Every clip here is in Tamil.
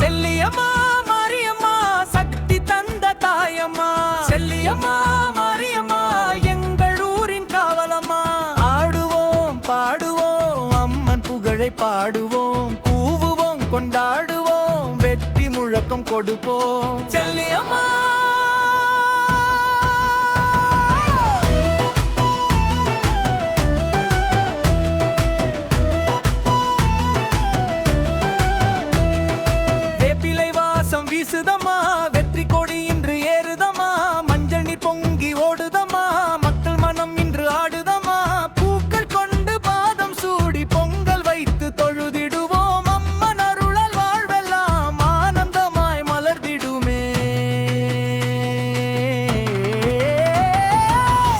செல்லியம்மா மாரியம்மா சக்தி தந்த தாயம்மா. செல்லியம்மா மாரியம்மா எங்கள் ஊரின் காவலம்மா. ஆடுவோம் பாடுவோம் அம்மன் புகழை பாடுவோம், கூவுவோம் கொண்டாடுவோம், வெற்றி முழக்கம் கொடுப்போம். செல்லியம்மா வீசுதம்மா, வெற்றி கொடி இன்று ஏறுதம்மா, மஞ்சள் நீர் பொங்கி ஓடுதம்மா, மக்கள் மனம் இன்று ஆடுதம்மா. பூக்கள் கொண்டு பாதம் சூடி பொங்கல் வைத்து தொழுதிடுவோம், அம்மன் அருளால் வாழ்வெல்லாம் ஆனந்தமாய் மலர்ந்திடுமே.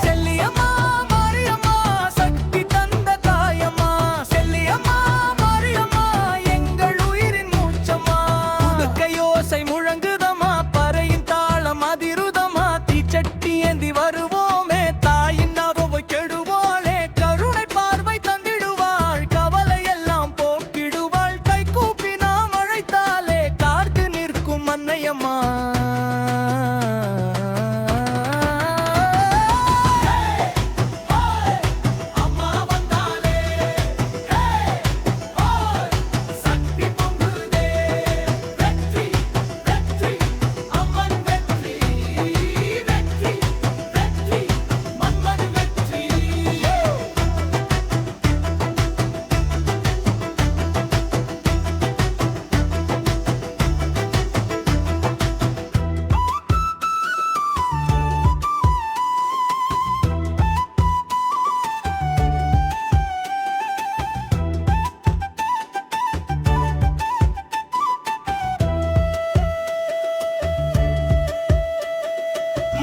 செல்லியம்மா மாரியம்மா சக்தி தந்த தாயம்மா. செல்லியம்மா மாரியம்மா எங்கள் உயிரின் மூச்சம்மா. யோசை முழங்குதமா, பறையின் தாளம் அதிருதமா, தீச்சட்டி ஏந்தி வருவோமே, தாயின் நாவை கெடுவாளே, கருணை பார்வை தந்திடுவாள், கவலை எல்லாம் போக்கிடுவாள், கை கூப்பி நாம் அழைத்தாலே காத்து நிற்கும் அன்னையம்மா.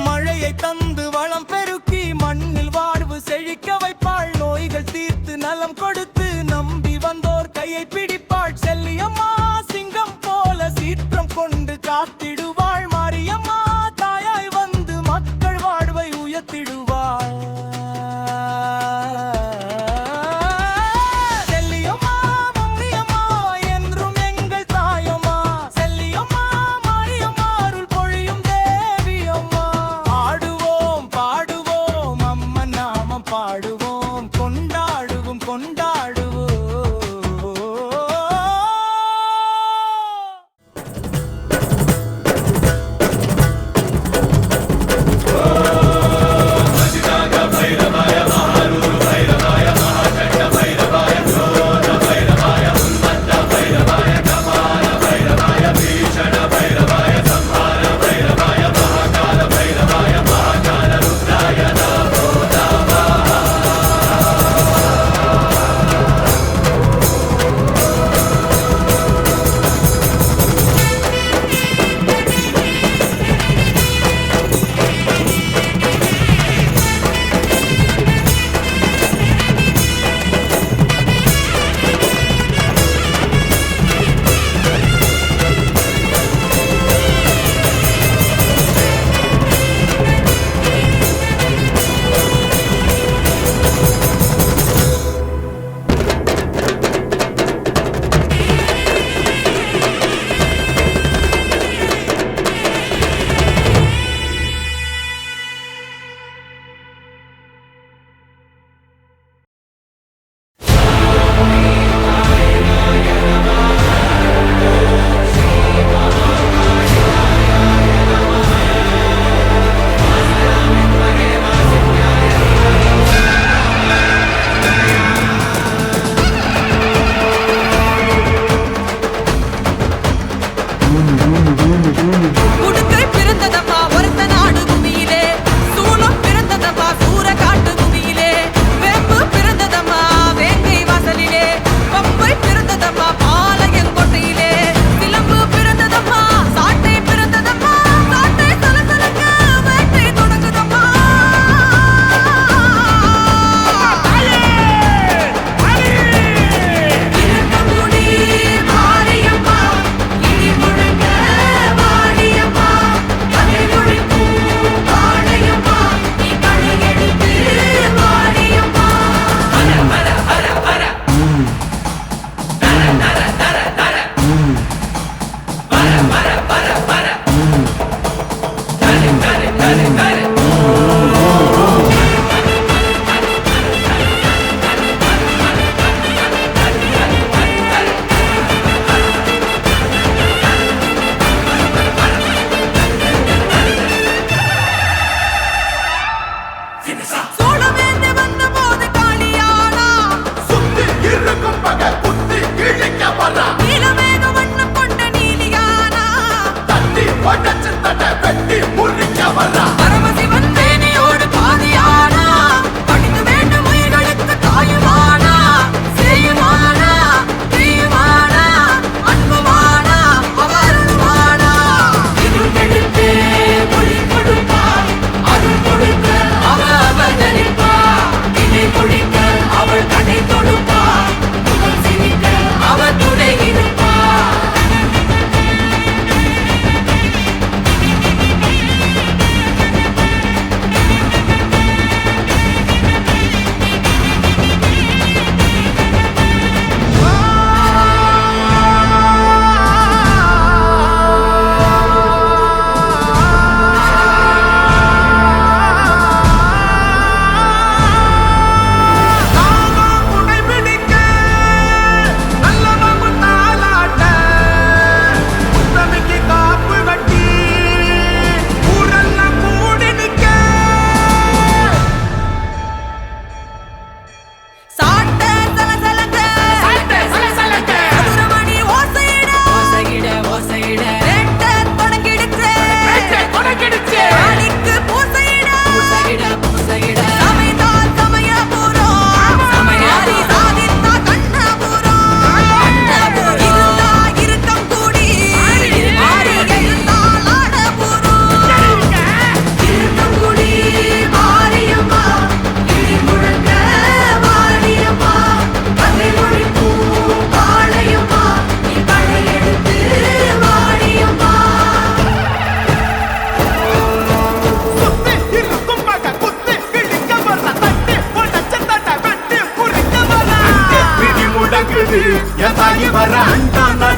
மழையை தந்து வளம் பெருக்கி மண்ணில் வாழ்வு செழிக்க வைப்பாள், நோய்கள் தீர்த்து நலம் கொடுத்து நம்பி வந்தோர் கையை பிடிப்பாள். செல்லியம்மா சிங்கம் போல சீற்றம் கொண்டு காத்திடுவாள், மாரியம்மா தாயாய் வந்து மக்கள் வாழ்வை உயர்த்திடுவாள். செல்லியம்மா மம்மியம்மா என்றும் எங்கள் தாயம்மா. செல்லியம்மா மாரியம்மா அருள் பொழியும் தேவியம்மா. ஆடுவோம் பாடுவோம் அம்மன் நாமம் பாடுவோம், கொண்டாடுவோம் கொண்டாடுவோம்.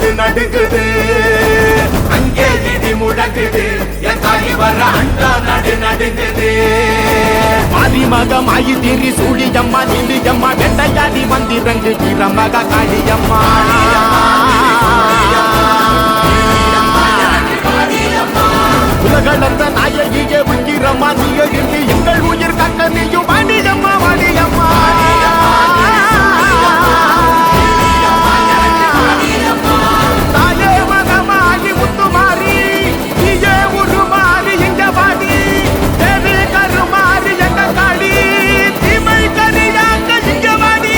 நாடு நடுங்குது அங்கே இடி முழங்குது என் தாய் வர அண்டா நாடு நடுங்குது ஆதிமகமாயி திரி சூழியம்மா நீலியம்மா வெண்டையாடி வந்திரங்கு வீரமக காளியம்மா உலகளந்த நாயகியே உயிரம்மா நீ எழுந்து எங்கள் உயிர் காக்க நீயும் வாணியம்மா வாணியம்மா தாயே மகமாகி முத்துமாரி நீயே உருமாறி இங்க வாடி தேவி கருமாறி எங்க காளி தீமை கரியாங்க இங்க வாடி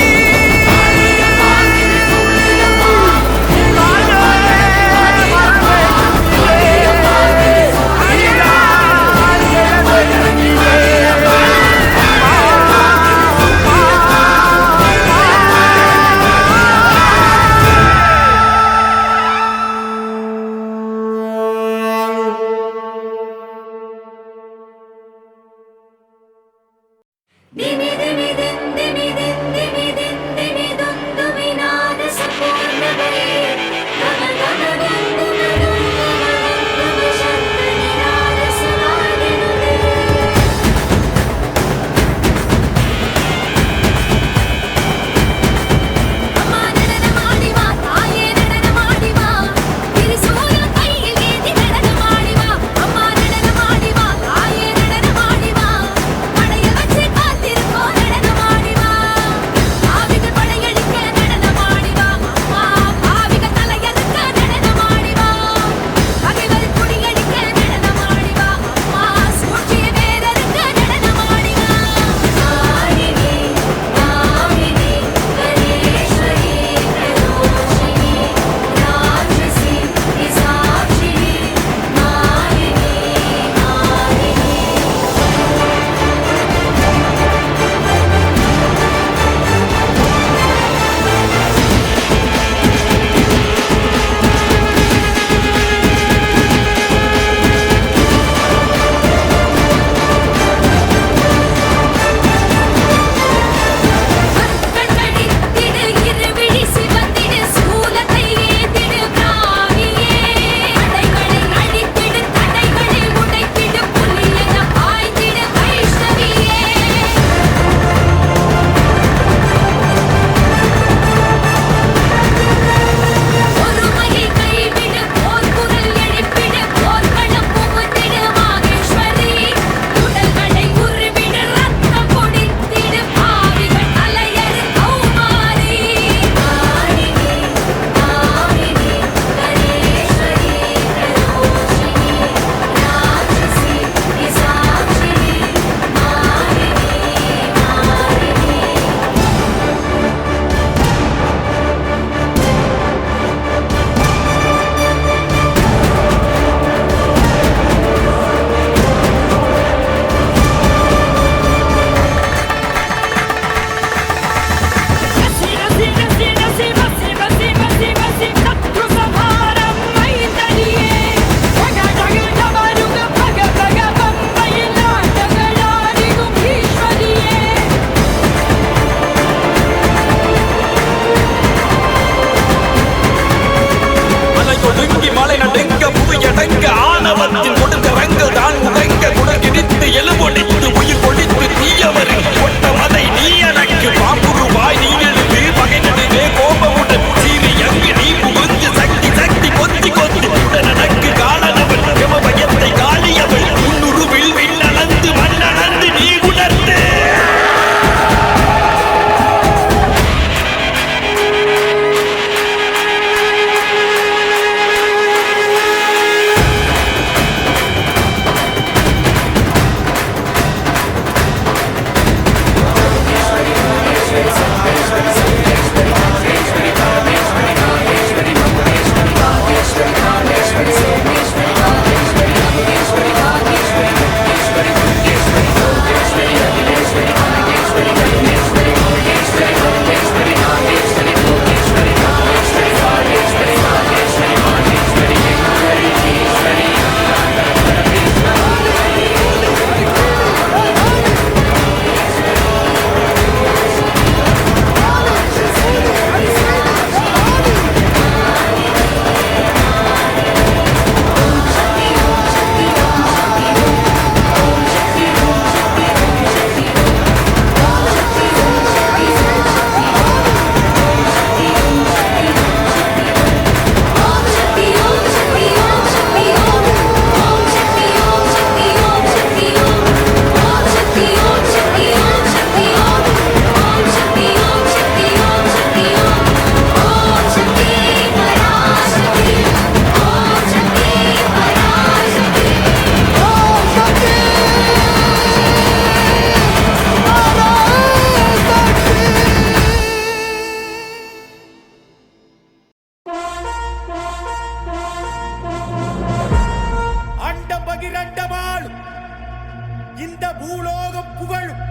இந்த பூலோகம் புகழும்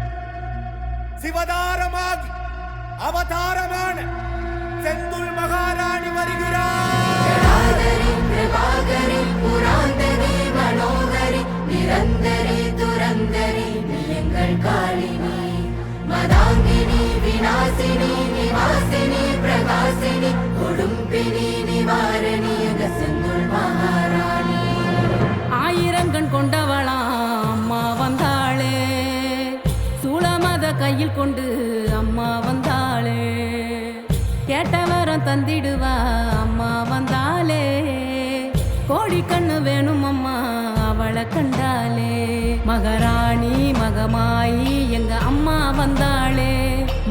சிவதாரமாகி அவதாரமான செந்துல் மகாராணி வருகிறார். மனோகரி நிரந்தரி துரந்தரி எங்கள் காளினி மதாங்கினி விநாசினி நிவாசினி பிரகாசினி கொடும்பினி நிவாரணி செந்துல் மகாராணி. ஆயிரங்கண் கொண்டவளா அம்மா வந்தாளே, சூளமத கையில் கொண்டு அம்மா வந்தாளே, கேட்டவரம் தந்திடுவா அம்மா வந்தாளே, கோடி கண்ணு வேணும் அம்மா அவளை கண்டாலே. மகாராணி மகமாயி எங்க அம்மா வந்தாளே,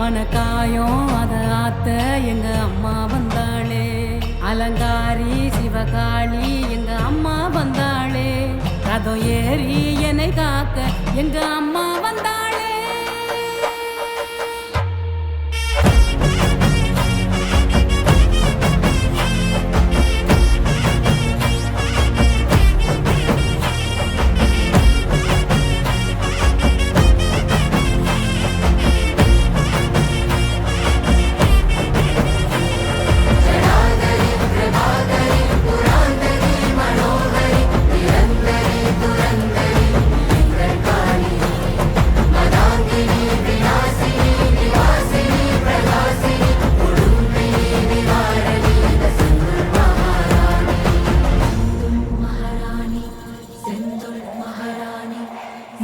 மனக்காயம் அத ஆத்த எங்க அம்மா வந்தாளே, அலங்காரி சிவகாளி எங்க அம்மா வந்தாளே, ரதம் ஏறி என்னை காக்க எங்க அம்மா வந்தாளே.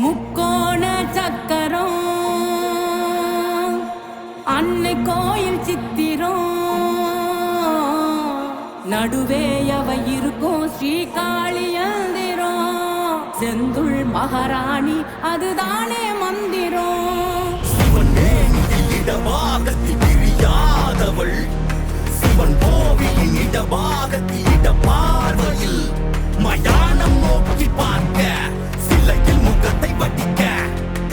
முக்கோண சக்கரம் அன்னை கோயில் சித்திரம் நடுவே அவ இருக்கும் ஸ்ரீகாளி யந்திரம், செந்துள் மகாராணி அதுதானே மந்திரம். சிவன் மேனியில் இடபாகத்தில் பிரியாதவள், சிவன் கோவிலின் இடபாகத்தில் இட பார்வையில் மயானம் நோக்கி பார்க்க சிலையில் முகத்தை வட்டிக்க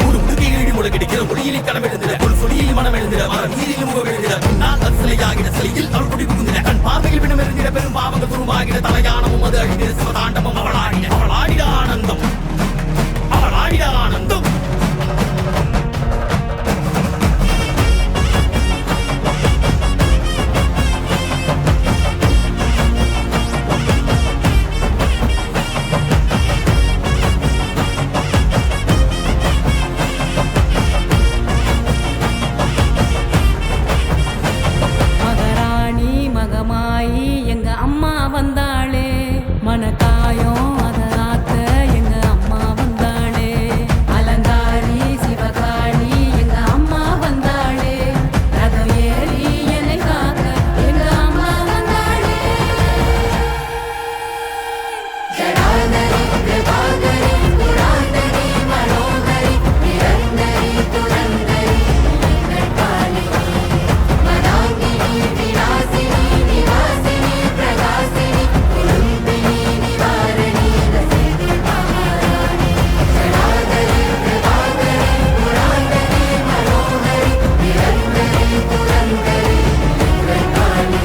முழுமுழுகி முழுகிடுகிற மொழியிலே கனம் எழுந்திட ஒரு சொலியில் மனம் எழுந்திட மரம் நீரில் முகம் எழுந்திட முன்னால் சிலையாகிற சிலையில் அவள் குடி புகுந்திட கண் பார்வையில் பிணம் எழுந்திட பெரும் பாவங்கள் துருவாகிட தலையானமும் அது அழிந்திட சிவதாண்டமும் அவளாடிட ஆனந்தம் அவளாடிட ஆனந்தம். மகாராணி மகமாயி எங்க அம்மா வந்தாளே, மனக்காயம் அத ஆத்த எங்க அம்மா வந்தாளே, அலங்காரி சிவகாளி எங்க அம்மா வந்தாளே, ரதம் ஏறி என்னை காக்க எங்க அம்மா வந்தாளே. ஜடாதரி பிரபாகரி புராந்தரி மனோகரி நிரந்தரி துரந்தரி எங்கள் காளினி மதாங்கினி விநாசினி நிவாசினி பிரகாசினி கொடும்பினி நிவாரணி செந்துல் மகாராணி. ஜடாதரி பிரபாகரி புராந்தரி மனோகரி நிரந்தரி துரந்தரி எங்கள் காளினி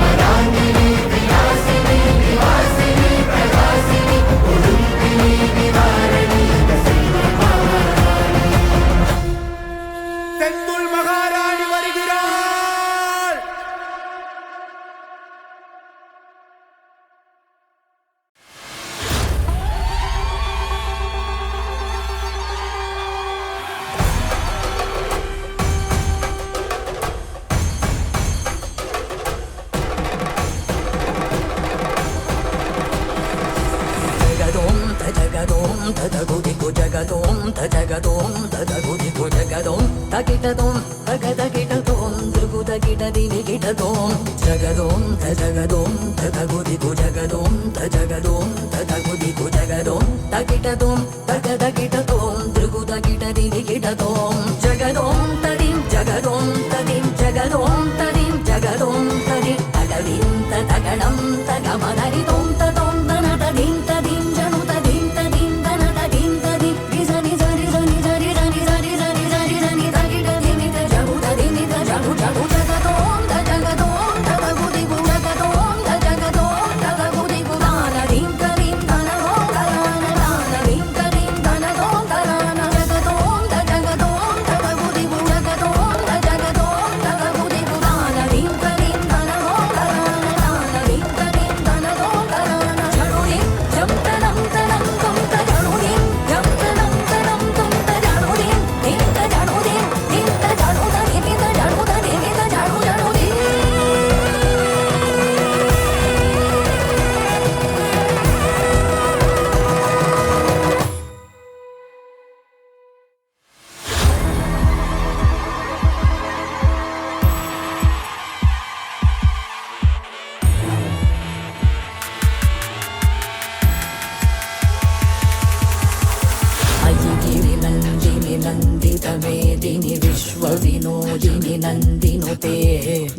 மதாங்கினி விநாசினி நிவாசினி பிரகாசினி கொடும்பினி நிவாரணி செந்துல் மகாராணி. செந்துல் மகாராணி வருகிறாள். జగదోం తజగదోం తదగుదిగు జగదోం తజగదోం తదగుదిగు జగదోం తకిటదోం తగదకిటదోం దృగుదకిటదిని కిటదోం జగదోం తజగదోం తదగుదిగు జగదోం తజగదోం తదగుదిగు జగదోం తకిటదోం తగదకిటదోం దృగుదకిటదిని కిటదోం జగదోం తదిం జగదోం తదిం జగదోం తదిం జగదోం తదిం తగదిం తగడం తగమదరిదోం తదోం తనతదిం తదిం జను తదిం తదిం తనతదిం తదిం రిజని జరి జని జరి జని జరి జని జరి జని తగిటదిని తజగు తదిని తజగు జగు జగదోం తజగదోం తగగుదిగు జగదోం తజగదోం తగగుదిగు తానదిం తదిం తనదోం తనదిం తదిం తనదోం తన नन्दिनुते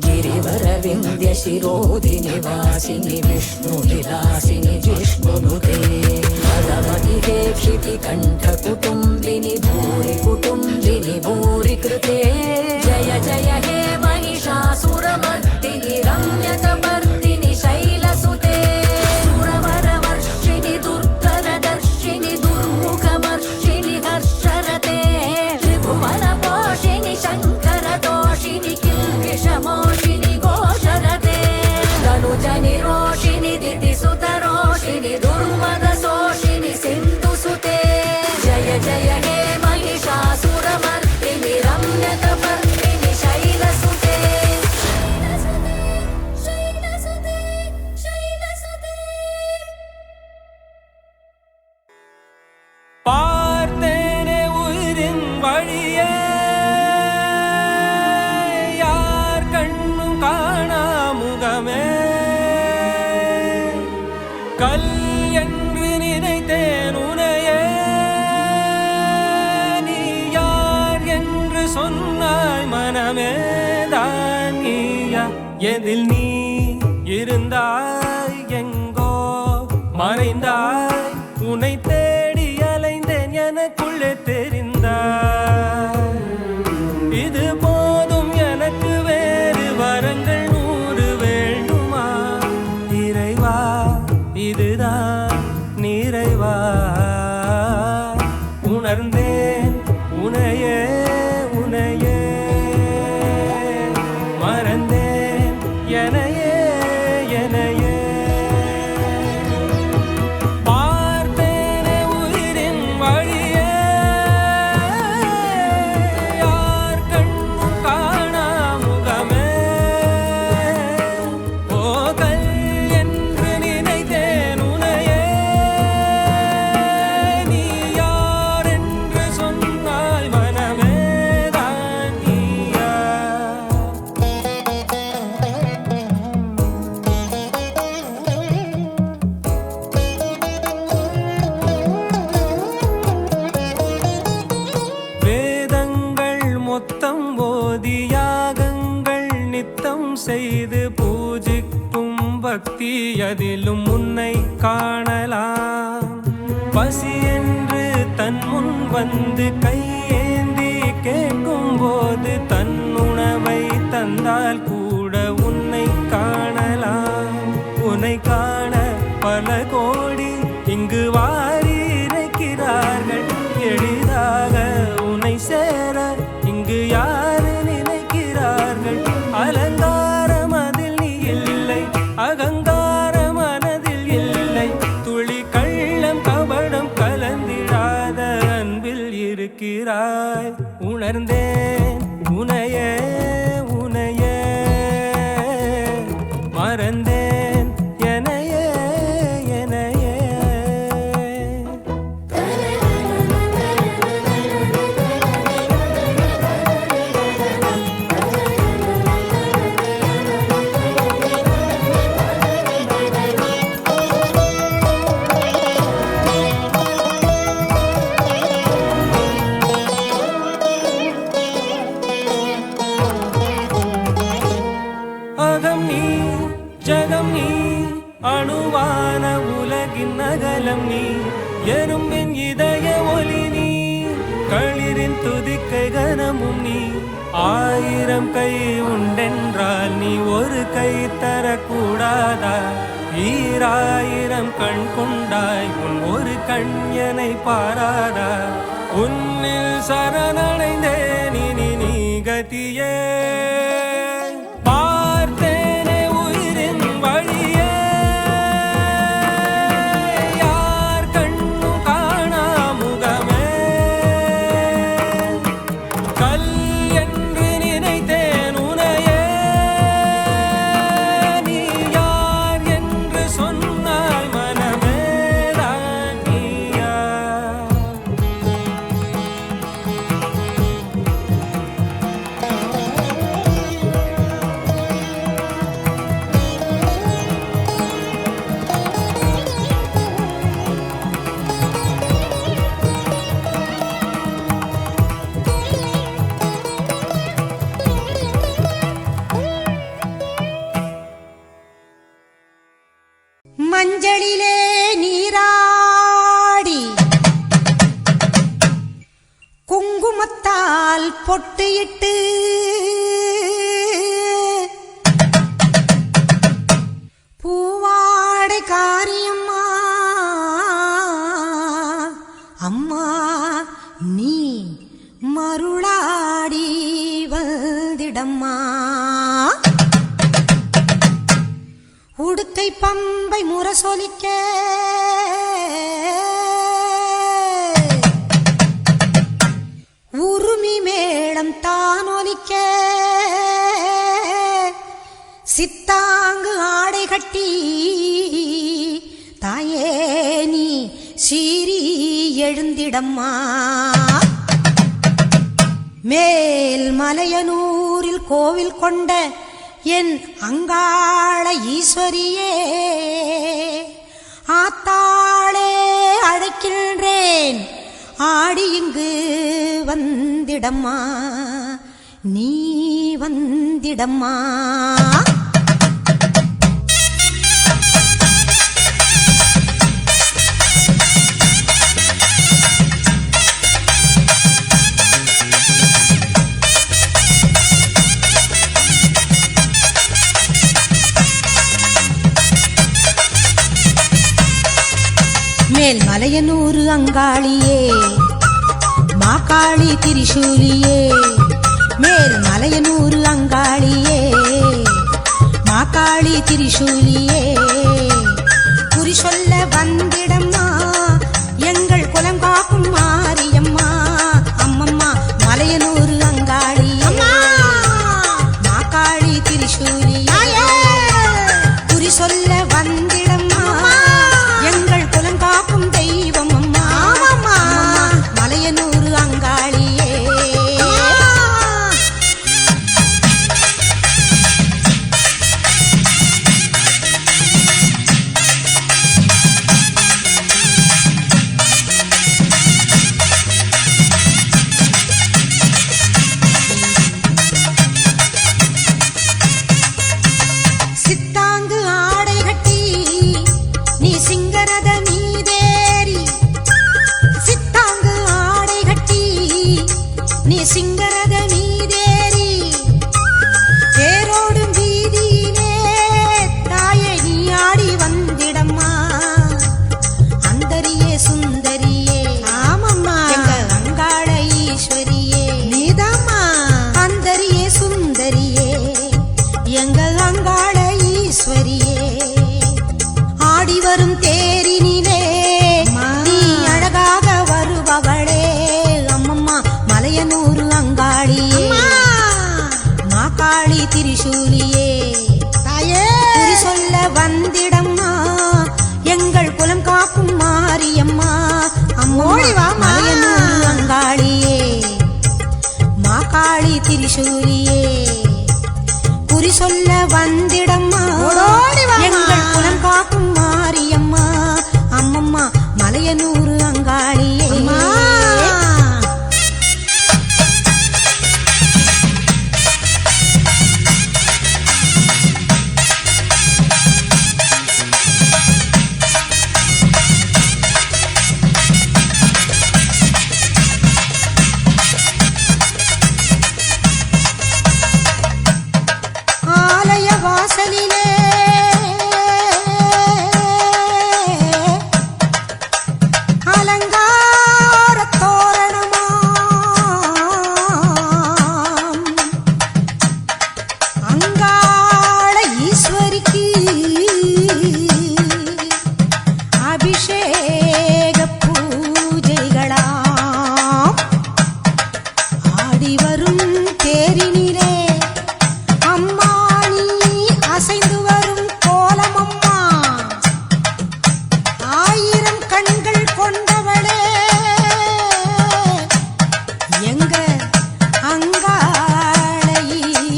गिरिवरविन्द्यशिरोधिनिवासिनि विष्णुविलासिनि जिष्णुनुते पदमतिहे क्षितिकण्ठकुटुम्बिनि भूरि कुटुम्बिनि भूरि कृते जय जय हे महिषासुरमर्दिनि रम्यकपर्दिनि शैलसुते सुरवरवर्षिणि दुर्गरदर्शिनि दुर्मुखमर्षिणि हर्षरते त्रिभुवनपोषिणि शङ्करदोषिनि किल्बिषमोषिनि घोषरते तनुजनिरोषिनि दितिसुतरोषिनि दुर्मदशोषिनि सिन्धुसुते जय जय हे महिषासुरमर्दिनि रम्यकपर्दिनि शैलसुते शैलसुते शैलसुते பார்த்தேனே உயிரின் வழியே யார் கண்ணும் காணா முகமே கல் என்று நினைத்தேன் உனையே நீ யார் என்று சொன்னாய் மனமே தான் நீயா எதில் நீ இருந்தாய் எங்கோ மறைந்தாய் உன்னை தேடி அலைந்தேன் எனக்குள்ளே தெரிந்தாய் இது போதும் எனக்கு வேறு வரங்கள் 100 வேண்டுமா இறைவா இதுதான் நிறைவா உணர்ந்தேன் உனையே உனையே மறந்தேன் எனையே எனையே பார்த்தேனே உயிரின் வழியே யார் கண்ணும் காணா முகமே ஓ கல் என்று நினைத்தேன் உனையே நீ யார் என்று சொன்னாய் மனமே தான் நீயா வேதங்கள் மொத்தம் ஓதி யாகங்கள் நித்தம் செய்து பூஜிக்கும் பக்தி அதிலும் உன்னை காணலாம் பசி என்று தன் முன் வந்து கையேந்தி கேட்கும் போது தன் உணவை தந்தால் கூட உன்னை காணலாம் உன்னை காண பல கோடி இங்கு வாரி இறைக்கிறார்கள் எளிதாக உன்னை சேர இங்கு யாரு நினைக்கிறார்கள் அலங்காரம் அதில் நீ இல்லை அகங்கார மனதில் இல்லை துளி கள்ளம் கபடம் கலந்திடாத அன்பில் இருக்கிறாய் உணர்ந்தேன் உனையே உனையே மறந்தேன் எனையே எனையே அகம் நீ ஜகம் நீ அணுவான உலகின் அகலம் நீ எறும்பின் இதய ஒலி நீ களிரின் துதிக்கை கனமும் நீ 1000 கை உண்டென்றால் நீ ஒரு கை தரக்கூடாதா 1000 கண் கொண்டாய் உன் ஒரு கண் என்னை பாராதா உன்னில் சரணடைந்தேன் இனி நீ கதியே பார்த்தேனே உயிரின் வழியே யார் கண்ணும் காணா முகமே கல் என்று நினைத்தேன் உனையே நீ யார் என்று சொன்னாய் மனமே தான் நீயா மஞ்சளிலே நீராடி குங்குமத்தால் பொட்டியிட்டு பூவாடை காரியம்மா அம்மா நீ மருளாடி வந்திடம்மா உடுக்கை பம்பை முரசொலிக்க உருமி மேளம் தானொலிக்க சித்தாங்கு ஆடை கட்டி தாயே நீ சீறி எழுந்திடம்மா மேல் மலையனூரில் கோவில் கொண்ட என் அங்காள ஈஸ்வரியே ஆத்தாளே அழைக்கின்றேன் ஆடி இங்கு வந்திடம்மா நீ வந்திடம்மா மேல் மலையனூரு அங்காளியே மாகாளி திரிசூலியே மேல் மலையனூரு அங்காளியே மாகாளி திரிசூலியே குறி சொல்ல வந்திடம்மா எங்கள் குலம் காக்கும் மாரியம்மா அம்மம்மா மலையனூரு அங்காளியே மாகாளி திரிசூலியே குறி சொல்ல வந்திடம்மா எங்கள் குலம் காக்கும் தெய்வம் அம்மா மலையனூரு அங்காளியே சித்தாங்கு ஆடை கட்டி நீ சிங்கரத மீதேறி சித்தாங்கு ஆடை கட்டி நீ சிங்கரத மீதேறி தேரோடும் வீதியிலே தாயே நீ ஆடி வந்திடம்மா அந்தரியே சுந்தரியே ஆமம்மா எங்க அங்காள ஈஸ்வரியே நீதாம்மா அந்தரியே சுந்தரியே எங்க அங்காள ஈஸ்வரியே ஆடி வரும் தேரினிலே நீ அழகாக வருபவளே அம்மம்மா மலையனூரு அங்காளியே மாகாளி திரிசூலியே குறி சொல்ல வந்திடம்மா எங்கள் குலம் காக்கும் மாரியம்மா அம்மா மலையனூரு அங்காளியே மாகாளி திரிசூலியே குறி சொல்ல வந்திடம்மா எங்கள் குலம் காக்கும் மாரியம்மா அம்மம்மா மலையனூரு அங்காளியே ஆலய வாசலிலே அலங்கார தோரணமாம் அங்காள ஈஸ்வரிக்கு அபிஷேக பூஜைகளாம் ஆடி வரும் தேரினிலே அம்மா நீ அசைந்து வரும் கோலமம்மா ஆயிரம் கண்கள் கொண்டவளே எங்க அங்காள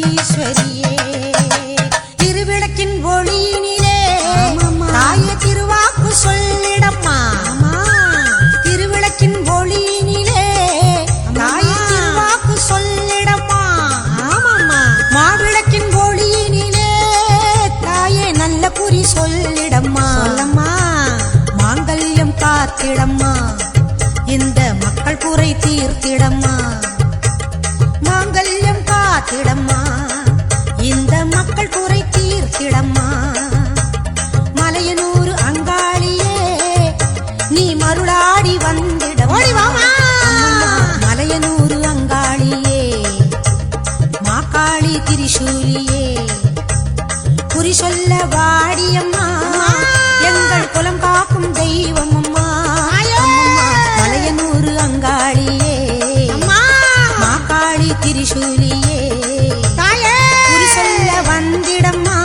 ஈஸ்வரியே திருவிளக்கின் ஒளியினிலே தாயே திருவாக்கு சொல்லிடம்மா திருவிளக்கின் ஒளியினிலே தாயே திருவாக்கு சொல்லிடம்மா மாவிளக்கின் ஒளியினிலே தாயே நல்ல குறி சொல்லிடம்மா காத்திடம்மா இந்த மக்கள் குறை தீர்த்திடம்மா மாங்கல்யம் காத்திடம்மா இந்த மக்கள் குறை தீர்த்திடம்மா மலையனூர் அங்காளியே நீ மருளாடி வந்திடம்மா மலையனூர் அங்காளியே மாக்காளி திரிசூலியே குறி சொல்ல வாடியம்மா எங்கள் குலம் காக்கும் தெய்வம் அம்மா மலையனூர் அங்காளியே மாக்காளி திரிசூலியே குறி சொல்ல வந்திடம்மா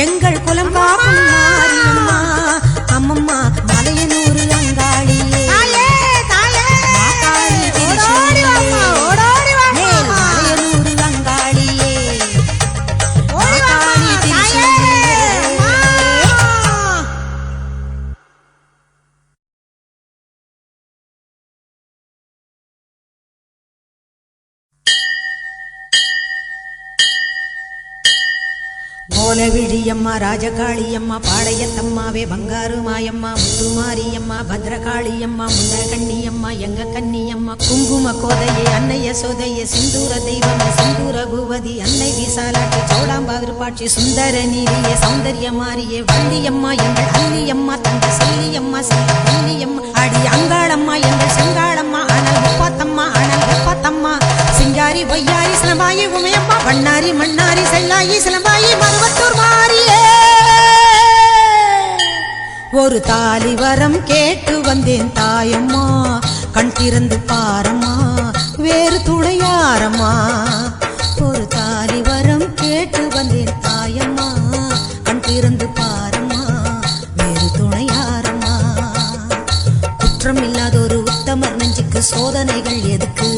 எங்கள் குலம் காக்கும் மாரியம்மா அம்மம்மா மலையனூர் அங்காளியே மாக்காளி திரிசூலியே மலையனூர் அங்காளியே மாக்காளி திரிசூலியே கோலவிழியம்மா ராஜகாளியம்மா பாளையத்தம்மாவே பங்காரு மாயம்மா முத்துமாரியம்மா பத்ரகாளியம்மா முண்டகண்ணியம்மா எங்க கண்ணியம்மா குங்கும கோதையே அன்னைய சோதையே சிந்தூர தெய்வமே சிந்தூர பூவதி அன்னை விசாலாட்சி சௌடாம்பா விருப்பாட்சி சுந்தர நீரியே சௌந்தர்ய மாரியே வள்ளியம்மா எங்கள் அல்லியம்மா தங்க செல்லியம்மா செல்ல கல்லியம்மா அடி அங்காளம்மா எங்கள் செங்காளம்மா அனல் முப்பாத்தம்மா அனல் வெப்பாத்தம்மா சிங்காரி பொய்யாரி சிலம்பாயி உமையம்மா வண்ணாரி மண்ணாரி செல்லாயி சிலம்பாயி மருவத்தூர் மாரியே ஒரு தாலி வரம் கேட்டு வந்தேன் தாயம்மா கண் திறந்து பாரம்மா வேறு துணையாரம்மா ஒரு தாலி வரம் கேட்டு வந்தேன் தாயம்மா கண் திறந்து பாரம்மா வேறு துணையாரம்மா குற்றம் இல்லாத ஒரு உத்தமர் நெஞ்சுக்கு சோதனைகள் எதுக்கு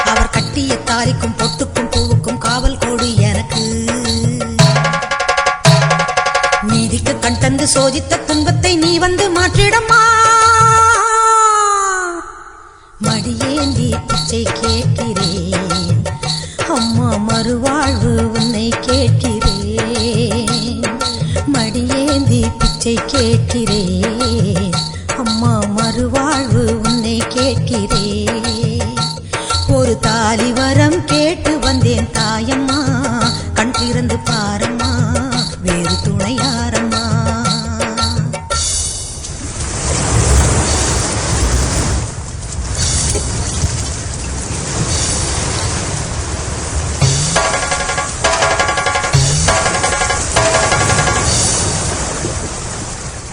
அவர் கட்டிய தாலிக்கும் பொட்டுக்கும் பூவுக்கும் காவல் கோடு எனக்கு நீதிக்கு கண் தந்து சோதித்த துன்பத்தை நீ வந்து மாற்றிடம்மா மடியேந்தி பிச்சை கேட்கிறேன் அம்மா மறுவாழ்வு உன்னை கேட்கிறேன் மடியேந்தி பிச்சை கேட்கிறேன் அம்மா மறுவாழ்வு உன்னை கேட்கிறேன் ஒரு தாலி வரம் கேட்டு வந்தேன் தாயம்மா கண் திறந்து பாரம்மா வேறு துணையாரம்மா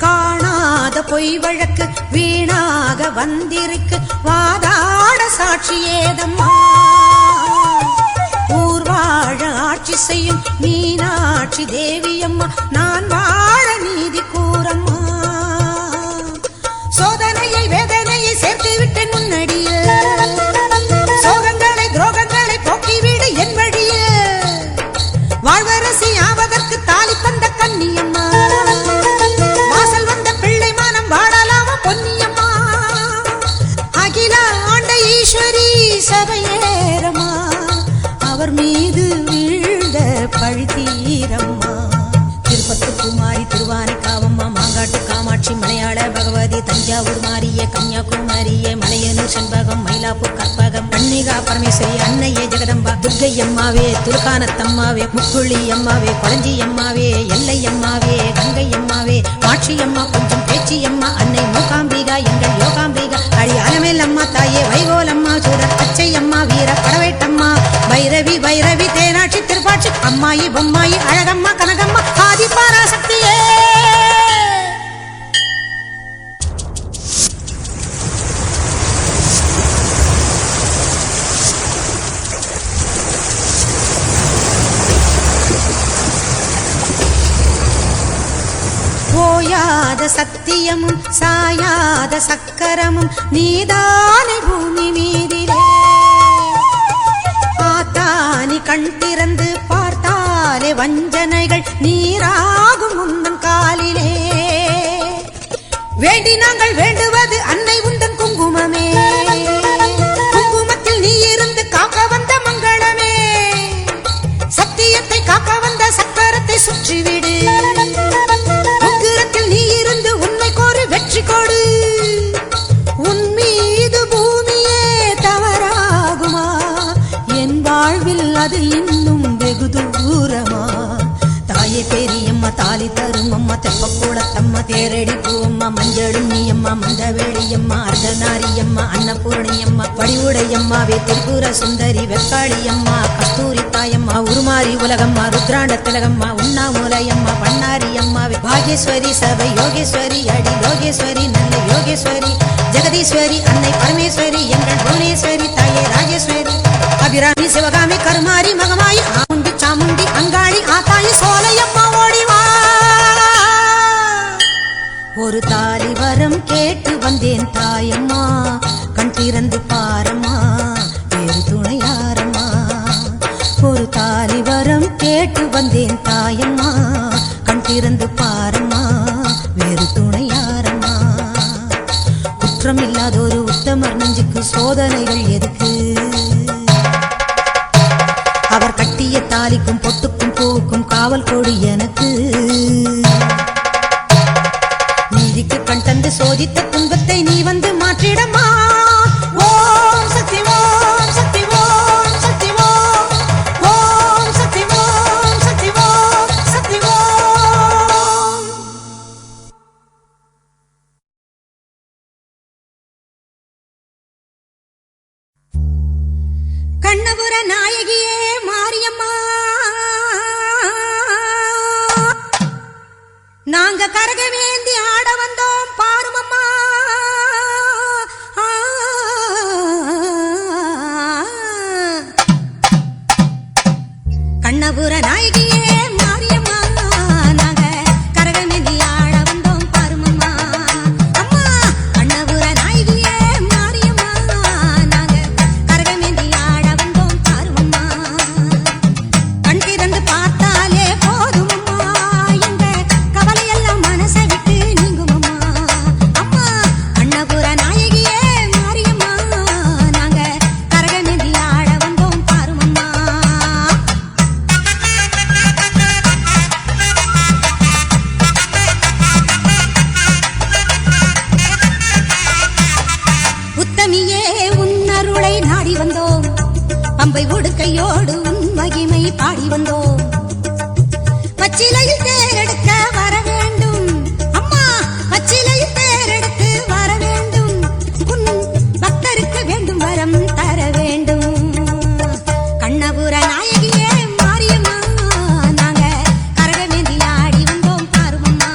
காணாத பொய் வழக்கு வீணாக வந்திருக்கு வாதாட சாட்சி ஏதம்மா ஊர் வாழ ஆட்சி செய்யும் மீனாட்சி தேவியம்மா நான் வாழ நீதி கூறம்மா சோதனையை வேதனையை சேர்த்து விட்டேன் முன்னடியே சோகங்களை துரோகங்களை போக்கிவிடு என் வழியே வாழ்வரசி ஆவதற்கு தாலி தந்த கன்னியம்மா வாசல் வந்த பிள்ளை மானம் வாழலாம பொன்னியம்மா அகில ஆண்ட ஈஸ்வரி சபையேரம்மா அவர் மீது வீழ்ந்த பழி தீரம்மா திருப்பத்து குமாரி திருவானைக்காவம்மா மாங்காட்டு காமாட்சி மலையாள பகவதி தஞ்சாவூர் மாரிய கன்னியாகுமரியே மலையனூர் செண்பகம் மயிலாப்பூர் கற்பகம் கன்னிகா பரமேஸ்வரி அன்னையே ஜெகதம்பா துர்க்கை அம்மாவே துர்கானத்தம்மாவே முக்குள்ளி அம்மாவே கொளஞ்சி அம்மாவே எல்லை அம்மாவே கங்கை அம்மாவே மாட்சி அம்மா கொஞ்சம் பேச்சி அம்மா அன்னை மூகாம்பிகா எங்கள் யோகாம்பிகா அடி அலமேல் அம்மா தாயே வைகோலம்மா சூடர் பச்சை அம்மா வீர படவேட்டம்மா பைரவி பைரவி தேனாட்சி திருப்பாட்சி அம்மாயி பொம்மாயி அழகம்மா கனகம்மா ஆதி பராசக்தியே ஓயாத சத்தியமும் சாயாத சக்கரமும் நீதானே பூமி மீதிலே ஆத்தானி கண் திறந்து பார்த்தாலே வஞ்சனைகள் நீராகும் உந்தன் காலிலே வேண்டி நாங்கள் வேண்டுவது அன்னை உந்தன் குங்குமமே குங்குமத்தில் நீ இருந்து காக்க வந்த மங்களமே சத்தியத்தை காக்க வந்த சக்கரத்தை சுற்றிவிடு உக்கிரத்தில் நீ இருந்து தாயே பெரியம்மா தாலி தரும் அம்மா தெப்பக்கூடத்தம்மா தேரடி பூவம்மா மஞ்சளும் நீயம்மா மந்தவேளியம்மா அர்த்தநாரியம்மா அன்னபூரணியம்மா படிவுடையம்மாவே திருப்புர சுந்தரி வெக்காளியம்மா கஸ்தூரி தாயம்மா உருமாறி உலகம்மா ருத்ராண்ட திலகம்மா உண்ணாமூலையம்மா பண்ணாரியம்மாவே பாகேஸ்வரி சபை யோகேஸ்வரி அடி லோகேஸ்வரி நல்ல யோகேஸ்வரி ஜெகதீஸ்வரி அன்னை பரமேஸ்வரி எங்கள் புவனேஸ்வரி தாயே ராஜேஸ்வரி அபிராமி சிவகாமி கருமாரி மகமாயி ஆமுண்டி சாமுண்டி அங்காளி ஆத்தாயி சோலையம்மா ஓடிவா ஒரு தாலி வரம் கேட்டு வந்தேன் தாயம்மா கண் திறந்து பாரம்மா வேறு துணையாரம்மா ஒரு தாலி வரம் கேட்டு வந்தேன் தாயம்மா கண் திறந்து பாரம்மா வேறு துணையாரம்மா குற்றம் இல்லாத ஒரு உத்தமர் நெஞ்சுக்கு சோதனைகள் எதுக்கு அவர் கட்டிய தாலிக்கும் பொட்டுக்கும் பூவுக்கும் காவல் கொடு எனக்கு நீதிக்கு கண் தந்து சோதித்த துன்பத்தை நீ வந்து மாற்றிடமா ஓம் சக்தி ஓம் சக்தி ஓம் சக்தி ஓம் ஓம் சக்தி ஓம் சக்தி ஓம் சக்தி ஓம் கண்ணபுர நாயகியே மாரியம்மா நாங்க கரகவேந்தி ஆட வந்தோம் பாருமம்மா கண்ணபுர நாயகியே மாரியம்மா நாங்க கரகவேந்தி ஆட வந்தோம் பாருமம்மா அம்மா கண்ணபுர நாயகியே மாரியம்மா நாங்க கரகவேந்தி ஆட வந்தோம் பாருமம்மா கண் திறந்து பார்த்தாலே போதுமம்மா எங்க கவலையெல்லாம் மனசை விட்டு நீங்குமம்மா அம்மா கண்ணபுர நாயகியே மாரியம்மா நாங்க கரகவேந்தி ஆட வந்தோம் பாருமம்மா உத்தமியே உன்னருளை நாடி வந்தோம் பம்பை உடுக்கையோடு உன் மகிமை பாடி வந்தோம் பச்சிலையில் தேரெடுக்க வர வேண்டும் அம்மா பச்சிலையில் தேரெடுத்து வர வேண்டும் உன் பக்தருக்கு வேண்டும் வரம் தர வேண்டும் கண்ணபுர நாயகியே மாரியம்மா நாங்க கரகவேந்தி ஆடி வந்தோம் பாருமம்மா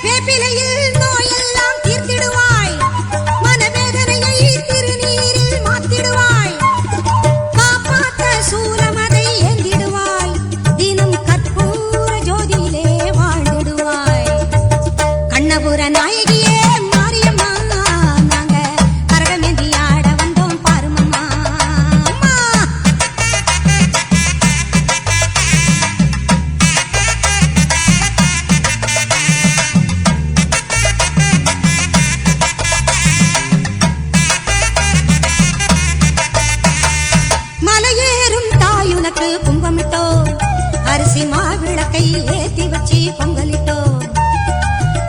வேப்பிலையில் நோயெல்லாம் தீர்த்திடுவாய் மனவேதனையை திருநீரில் மாத்திடுவாய் காப்பாற்ற சூலமதை ஏந்திடுவாய் தினம் கற்பூர ஜோதியிலே வாழ்ந்திடுவாய் கண்ணபுர நாயகியே மாரியம்மா நாங்க கரகவேந்தி ஆட வந்தோம் பாருமம்மா அம்மா மலையேறும் தாயுனக்கு கும்பமிட்டோ அரிசி மாவிளக்கை ஏத்தி வச்சு பொங்கலிட்டோ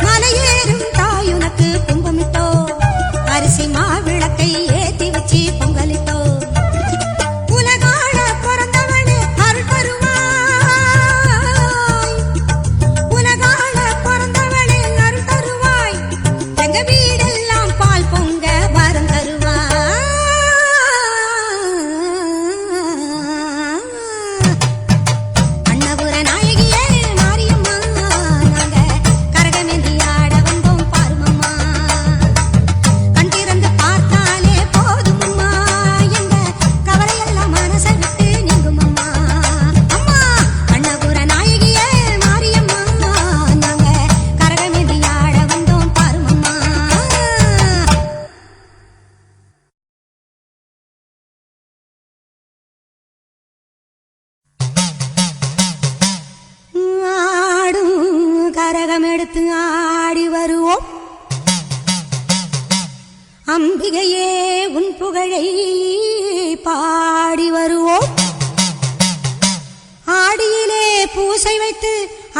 மலையேறும் தாயுனக்கு கும்பமிட்டோ அரிசி மாவிளக்கை ஏத்தி வச்சு பொங்கலிட்டோ உலகாள பிறந்தவளே அருள் தருவாய் உலகாள பிறந்தவளே அருள் தருவாய் எங்க வீடெல்லாம் பால் பொங்க வரம் தருவாய் கண்ணபுர நாயகியே மாரியம்மா நாங்க கரகவேந்தி ஆட வந்தோம் பாருமம்மா கண் திறந்து பார்த்தாலே போதுமம்மா எங்க கவலையெல்லாம் மனசை விட்டு நீங்குமம்மா அம்மா கண்ணபுர நாயகியே மாரியம்மா நாங்க கரகவேந்தி ஆட வந்தோம் பாருமம்மா ஆடும் கரகம் எடுத்து ஆடி வருவோம் அம்பிகையே உன் புகழை பாடி வருவோம் ஆடியிலே பூசை வைத்து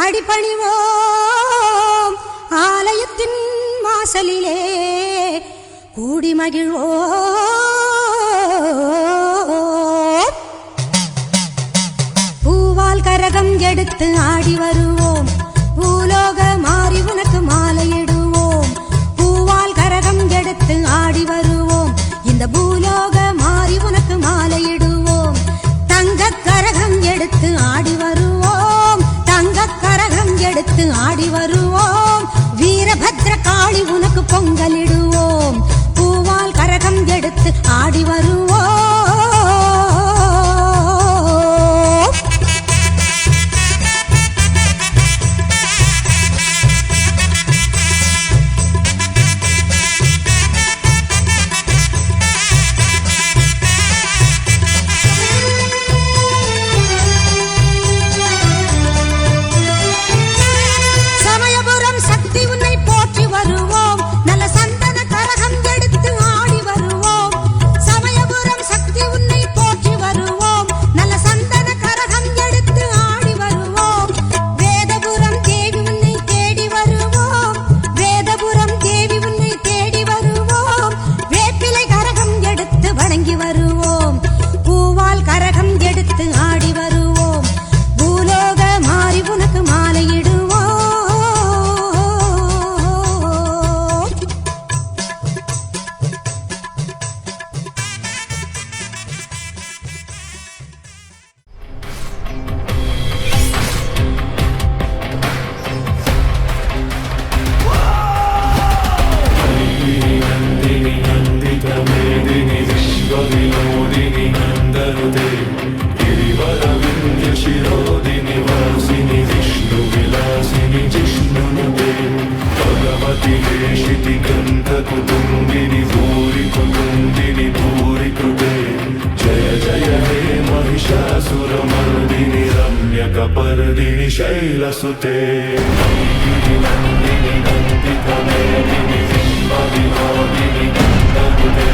அடிபணிவோம் ஆலயத்தின் வாசலிலே கூடி மகிழ்வோ பூவால் கரகம் எடுத்து ஆடி வருவோம் பூலோக மாறி உனக்கு மாலையிடுவோம் பூவால் கரகம் எடுத்து ஆடி வருவோம் இந்த பூலோக மாறி உனக்கு மாலையிடுவோம் தங்க கரகம் எடுத்து ஆடி வருவோம் தங்க கரகம் எடுத்து ஆடி வருவோம் வீரபத்ர காளி உனக்கு பொங்கலிடுவோம் பூவால் கரகம் எடுத்து ஆடி வருவோம் परदिनि शैलसुते नन्दितमेदिनि बिम्बविनोदिनि नन्दनुते